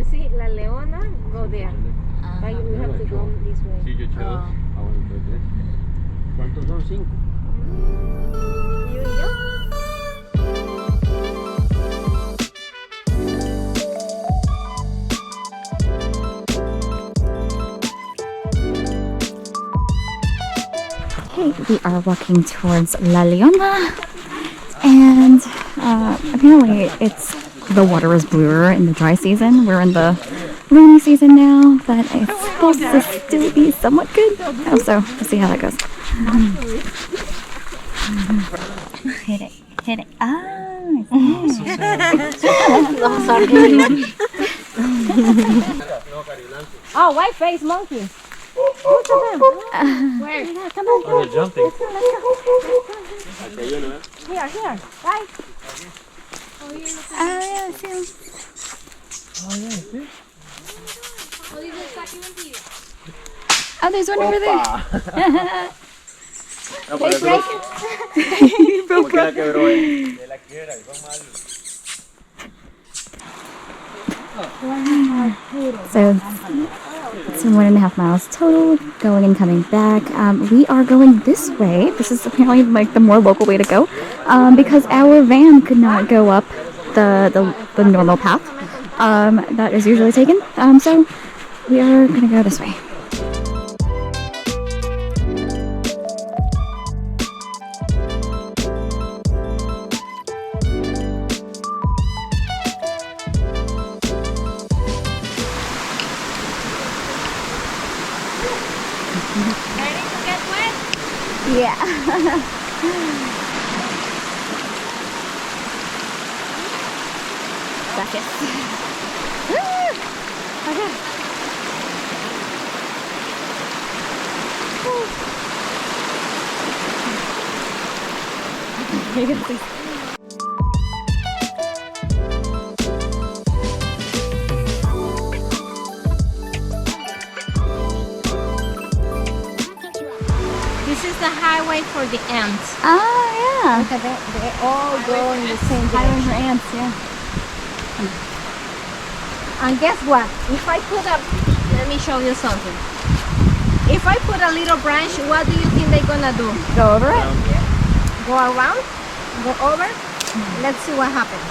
see La Leona, go there. But we have to go this way. Sí, yo eché dos. Ah, bueno, pues tres. ¿Cuántos son? 5. You y yo. Okay, we are walking towards La Leona, and apparently the water is bluer in the dry season. We're in the rainy season now, but it's supposed to still be somewhat good. So we'll see how that goes. Hit it. Oh, white face monkey. Look at them. Where? Yeah, come on. Oh, they're jumping. Here. Right. Yeah, see him. Oh, there's one over there. So it's 1.5 miles total, going and coming back. We are going this way. This is apparently like the more local way to go, because our van could not go up the normal path that is usually taken. So we are gonna go this way. Ready to get wet? Yeah. Bucket. Okay. You can see. This is the highway for the ants. Oh, yeah. Look at that. They all go in the same Highway direction. for ants, yeah. And guess what? If I put a, let me show you something. If I put a little branch, what do you think they're gonna do? Go over it? Go around? Go over? Let's see what happens.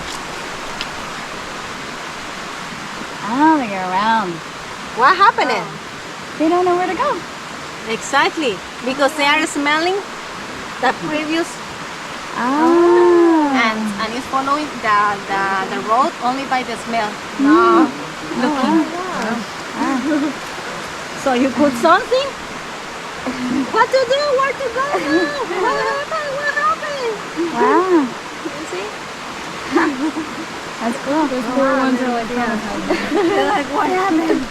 Oh, they go around. What happened? They don't know where to go. Exactly, because they are smelling the previous Oh. and it's following the road only by the smell. No, looking. So you put something. What to do? Where to go now? What happened? What happened? Wow. You see? That's cool. Those poor ones are like, They're like, what happened?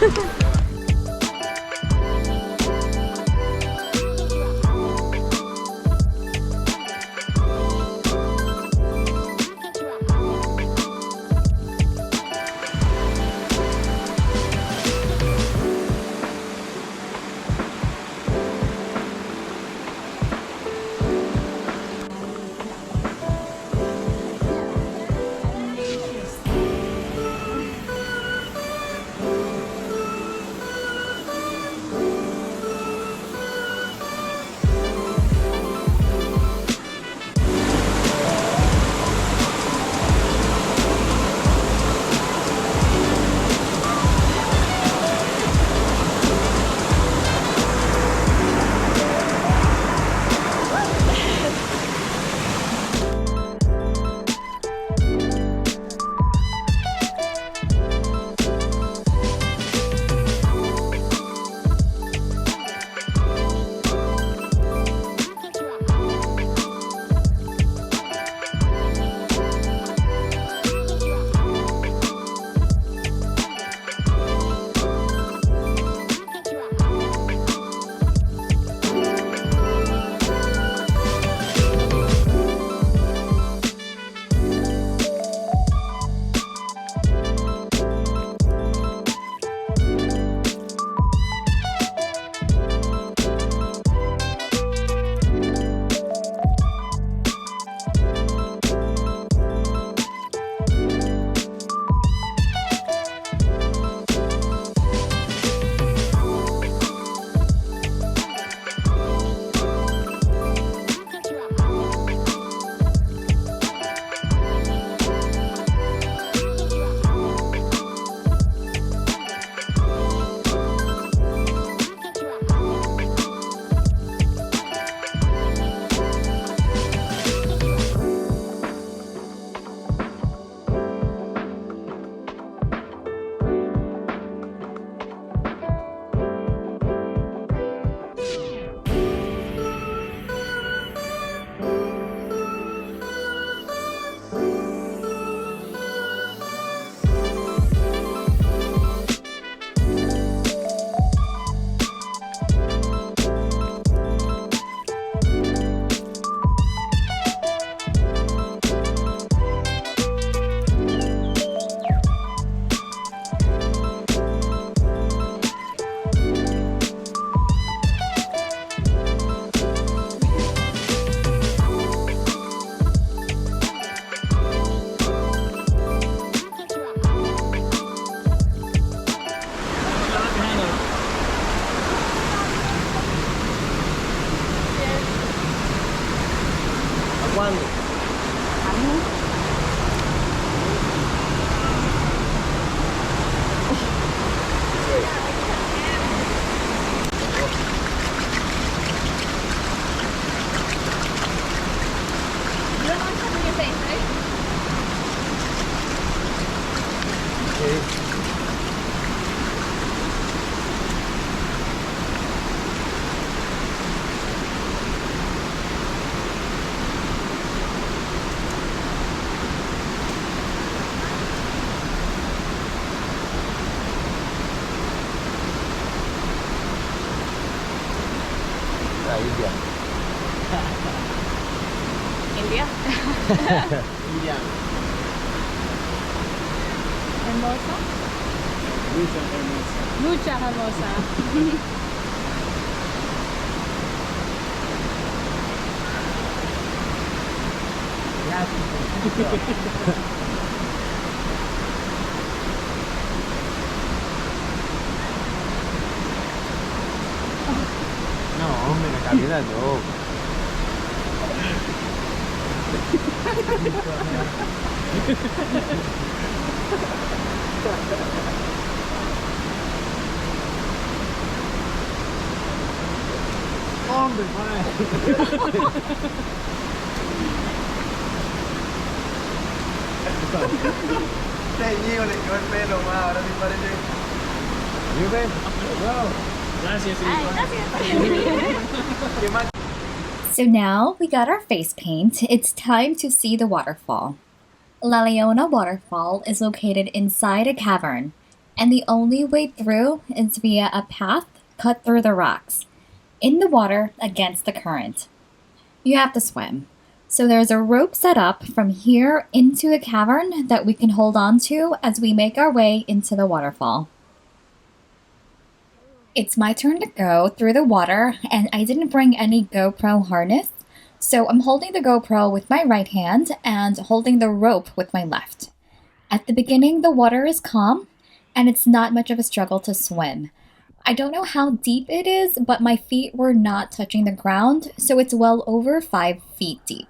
India. India. India. Hermosa. Mucha hermosa. Mucha hermosa. No, hombre, la calidad no. Hombre, Teñido, le quedó el pelo más, ahora sí parece. You ven? Wow. Gracias, So now we got our face paint. It's time to see the waterfall. La Leona Waterfall is located inside a cavern, and the only way through is via a path cut through the rocks, in the water against the current. You have to swim. So there's a rope set up from here into the cavern that we can hold on to as we make our way into the waterfall. It's my turn to go through the water, and I didn't bring any GoPro harness, so I'm holding the GoPro with my right hand and holding the rope with my left. At the beginning, the water is calm, and it's not much of a struggle to swim. I don't know how deep it is, but my feet were not touching the ground, so it's well over 5 feet deep.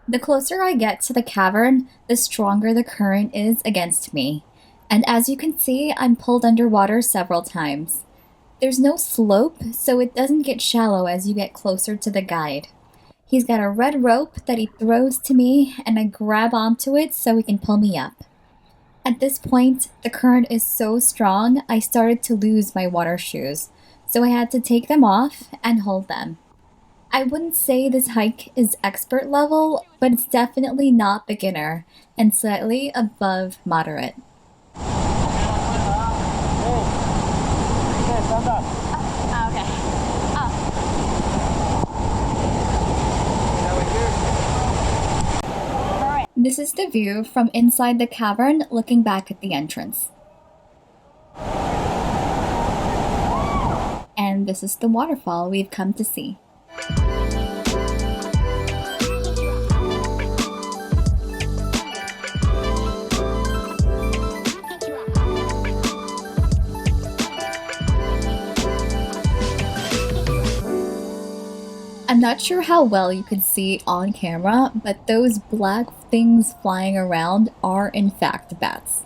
The closer I get to the cavern, the stronger the current is against me. And as you can see, I'm pulled underwater several times. There's no slope, so it doesn't get shallow as you get closer to the guide. He's got a red rope that he throws to me, and I grab onto it so he can pull me up. At this point, the current is so strong, I started to lose my water shoes, so I had to take them off and hold them. I wouldn't say this hike is expert level, but it's definitely not beginner, and slightly above moderate. This is the view from inside the cavern looking back at the entrance. And this is the waterfall we've come to see. I'm not sure how well you can see on camera, but those black things flying around are in fact bats.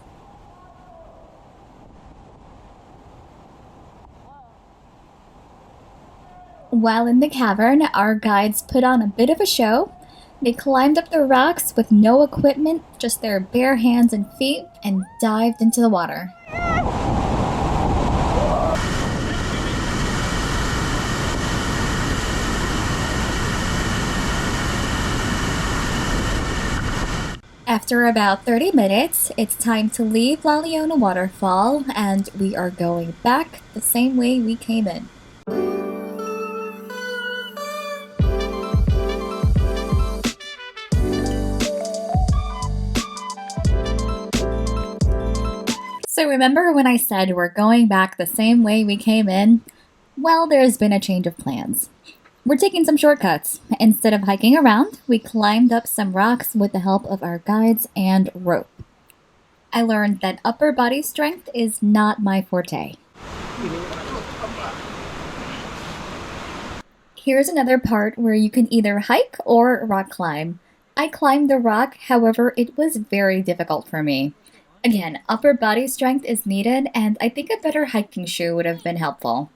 While in the cavern, our guides put on a bit of a show. They climbed up the rocks with no equipment, just their bare hands and feet, and dived into the water. After about 30 minutes, it's time to leave La Leona Waterfall, and we are going back the same way we came in. So remember when I said we're going back the same way we came in? Well, there's been a change of plans. We're taking some shortcuts. Instead of hiking around, we climbed up some rocks with the help of our guides and rope. I learned that upper body strength is not my forte. Here's another part where you can either hike or rock climb. I climbed the rock, however, it was very difficult for me. Again, upper body strength is needed, and I think a better hiking shoe would have been helpful.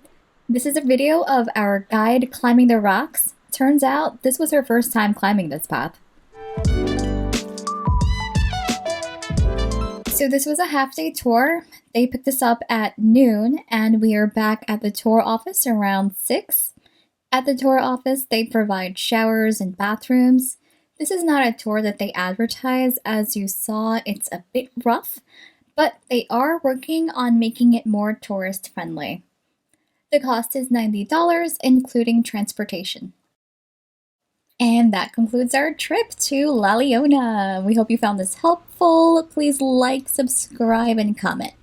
This is a video of our guide climbing the rocks. Turns out this was her first time climbing this path. So this was a half-day tour. They picked us up at noon, and we are back at the tour office around 6. At the tour office, they provide showers and bathrooms. This is not a tour that they advertise. As you saw, it's a bit rough, but they are working on making it more tourist-friendly. The cost is $90, including transportation. And that concludes our trip to La Leona. We hope you found this helpful. Please like, subscribe, and comment.